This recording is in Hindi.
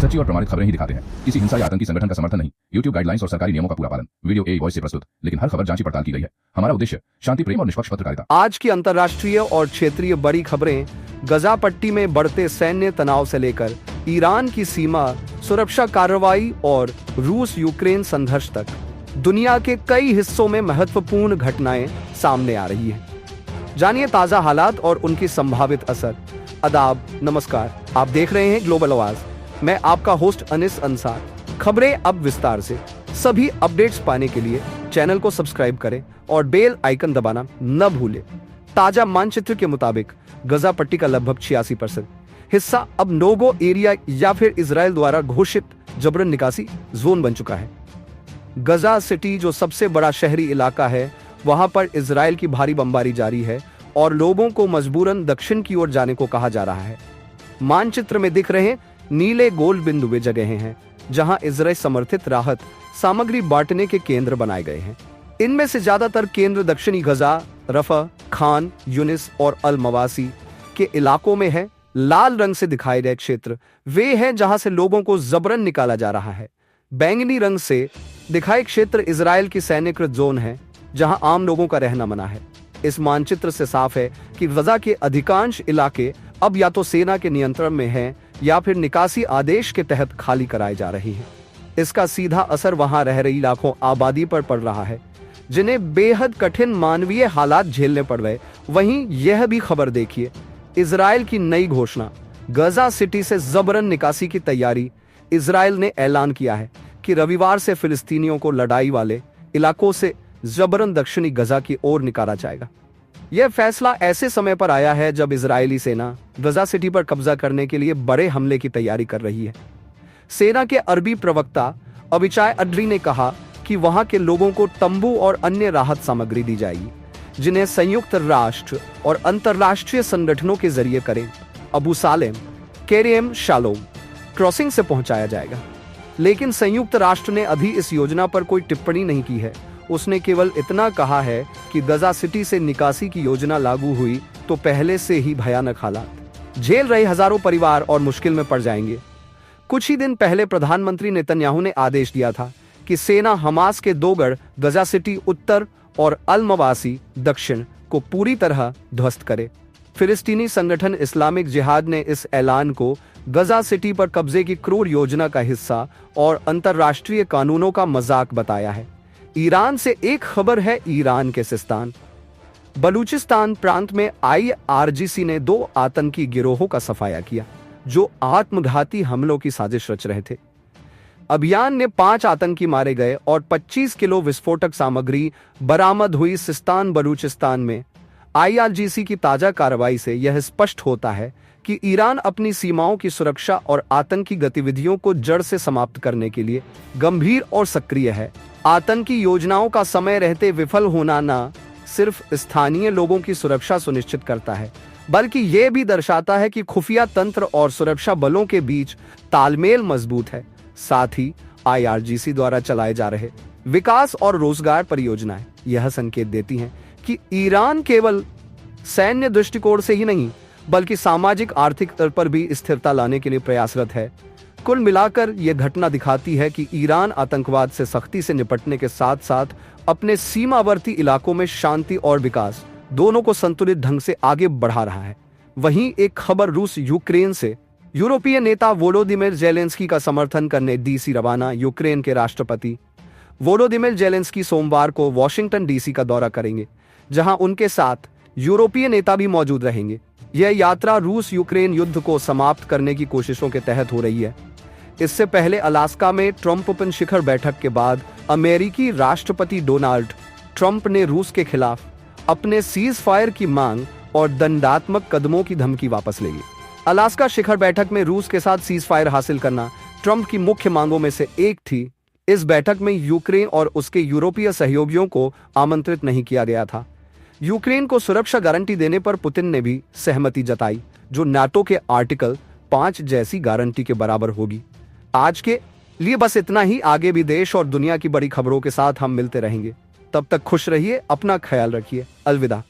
सच्ची और प्रमाणित खबरें ही दिखाते हैं, किसी हिंसा या आतंकी संगठन का समर्थन नहीं। YouTube गाइडलाइंस और सरकारी नियमों का पूरा पालन। वीडियो AI वॉइस से प्रस्तुत, लेकिन हर खबर जांची पड़ताल की गई है। हमारा उद्देश्य शांति, प्रेम और निष्पक्ष पत्रकारिता। आज की अंतर्राष्ट्रीय और क्षेत्रीय बड़ी खबरें गजा पट्टी में बढ़ते सैन्य तनाव से लेकर ईरान की सीमा सुरक्षा कार्रवाई और रूस यूक्रेन संघर्ष तक दुनिया के कई हिस्सों में महत्वपूर्ण घटनाएं सामने आ रही हैं। जानिए ताजा हालात और उनकी संभावित असर। आदाब, नमस्कार, आप देख रहे हैं ग्लोबल आवाज। मैं आपका होस्ट अनिस अंसार। खबरें अब विस्तार से। सभी अपडेट्स पाने के लिए चैनल को सब्सक्राइब करें और बेल आइकन दबाना न भूलें। ताजा मानचित्र के मुताबिक गजा पट्टी का लगभग 86% हिस्सा अब नोगो एरिया या फिर इजराइल द्वारा घोषित जबरन निकासी जोन बन चुका है। गजा सिटी जो सबसे बड़ा शहरी इलाका है, वहां पर इजराइल की भारी बमबारी जारी है और लोगों को मजबूरन दक्षिण की ओर जाने को कहा जा रहा है। मानचित्र में दिख रहे नीले गोल बिंदु वे जगहें हैं जहां इजराइल समर्थित राहत सामग्री बांटने के केंद्र बनाए गए हैं। इनमें से ज्यादातर केंद्र दक्षिणी गजा, रफा, खान यूनिस और अल मवासी के इलाकों में है। लाल रंग से दिखाए गए क्षेत्र वे हैं जहां से लोगों को जबरन निकाला जा रहा है। बैंगनी रंग से दिखाए क्षेत्र इजराइल की सैन्यकृत जोन है जहां आम लोगों का रहना मना है। इस मानचित्र से साफ है कि गजा के अधिकांश इलाके अब या तो सेना के नियंत्रण में हैं या फिर निकासी आदेश के तहत खाली कराए जा रहे हैं। इसका सीधा असर वहां रह रही लाखों आबादी पर पड़ रहा है जिन्हें बेहद कठिन मानवीय हालात झेलने पड़ रहे। वहीं यह भी खबर देखिए, इजराइल की नई घोषणा, गजा सिटी से जबरन निकासी की तैयारी। इजराइल ने ऐलान किया है कि रविवार से फिलिस्तीनियों को लड़ाई वाले इलाकों से जबरन दक्षिणी गजा की ओर निकाला जाएगा। यह फैसला ऐसे समय पर आया है जब इजरायली सेना गजा सिटी पर कब्जा करने के लिए बड़े हमले की तैयारी कर रही है। सेना के अरबी प्रवक्ता अविचाय अड्री ने कहा कि वहां के लोगों को तंबू और अन्य राहत सामग्री दी जाएगी जिन्हें संयुक्त राष्ट्र और अंतर्राष्ट्रीय संगठनों के जरिए करें अबू सालेम, केरियम शालोम क्रॉसिंग से पहुंचाया जाएगा। लेकिन संयुक्त राष्ट्र ने अभी इस योजना पर कोई टिप्पणी नहीं की है। उसने केवल इतना कहा है कि गजा सिटी से निकासी की योजना लागू हुई तो पहले से ही भयानक हालात झेल रहे हजारों परिवार और मुश्किल में पड़ जाएंगे। कुछ ही दिन पहले प्रधानमंत्री नेतन्याहू ने आदेश दिया था कि सेना हमास के 2 गढ़ गजा सिटी उत्तर और अल मवासी दक्षिण को पूरी तरह ध्वस्त करे। फिलिस्तीनी संगठन इस्लामिक जिहाद ने इस ऐलान को गजा सिटी पर कब्जे की क्रूर योजना का हिस्सा और अंतर्राष्ट्रीय कानूनों का मजाक बताया है। ईरान से एक खबर है। ईरान के सिस्तान बलूचिस्तान प्रांत में IRGC ने 2 आतंकी गिरोहों का सफाया किया जो आत्मघाती हमलों की साजिश रच रहे थे। अभियान ने 5 आतंकी मारे गए और 25 किलो विस्फोटक सामग्री बरामद हुई। सिस्तान बलूचिस्तान में IRGC की ताजा कार्रवाई से यह स्पष्ट होता है कि ईरान अपनी सीमाओं की सुरक्षा और आतंकी गतिविधियों को जड़ से समाप्त करने के लिए गंभीर और सक्रिय है। आतंकी योजनाओं का समय रहते विफल होना न सिर्फ स्थानीय लोगों की सुरक्षा सुनिश्चित करता है, बल्कि ये भी दर्शाता है कि खुफिया तंत्र और सुरक्षा बलों के बीच तालमेल मजबूत है। साथ ही IRGC द्वारा चलाए जा रहे विकास और रोजगार परियोजनाएं यह संकेत देती हैं कि ईरान केवल सैन्य दृष्टिकोण से ही नहीं बल्कि सामाजिक आर्थिक स्तर पर भी स्थिरता लाने के लिए प्रयासरत है। कुल मिलाकर यह घटना दिखाती है कि ईरान आतंकवाद से सख्ती से निपटने के साथ साथ अपने सीमावर्ती इलाकों में शांति और विकास दोनों को संतुलित ढंग से आगे बढ़ा रहा है। वहीं एक खबर रूस यूक्रेन से। यूरोपीय नेता वोलोदिमिर जेलेंस्की का समर्थन करने DC रवाना। यूक्रेन के राष्ट्रपति वोलोदिमिर जेलेंस्की सोमवार को वॉशिंगटन DC का दौरा करेंगे जहां उनके साथ यूरोपीय नेता भी मौजूद रहेंगे। यह यात्रा रूस यूक्रेन युद्ध को समाप्त करने की कोशिशों के तहत हो रही है। इससे पहले अलास्का में ट्रंप पुतिन शिखर बैठक के बाद अमेरिकी राष्ट्रपति डोनाल्ड ट्रंप ने रूस के खिलाफ अपने सीज फायर की मांग और दंडात्मक कदमों की धमकी वापस ले ली। अलास्का शिखर बैठक में रूस के साथ सीज फायर हासिल करना ट्रंप की मुख्य मांगों में से एक थी। इस बैठक में यूक्रेन और उसके यूरोपीय सहयोगियों को आमंत्रित नहीं किया गया था। यूक्रेन को सुरक्षा गारंटी देने पर पुतिन ने भी सहमति जताई जो नाटो के आर्टिकल 5 जैसी गारंटी के बराबर होगी। आज के लिए बस इतना ही। आगे भी देश और दुनिया की बड़ी खबरों के साथ हम मिलते रहेंगे। तब तक खुश रहिए, अपना ख्याल रखिए। अलविदा।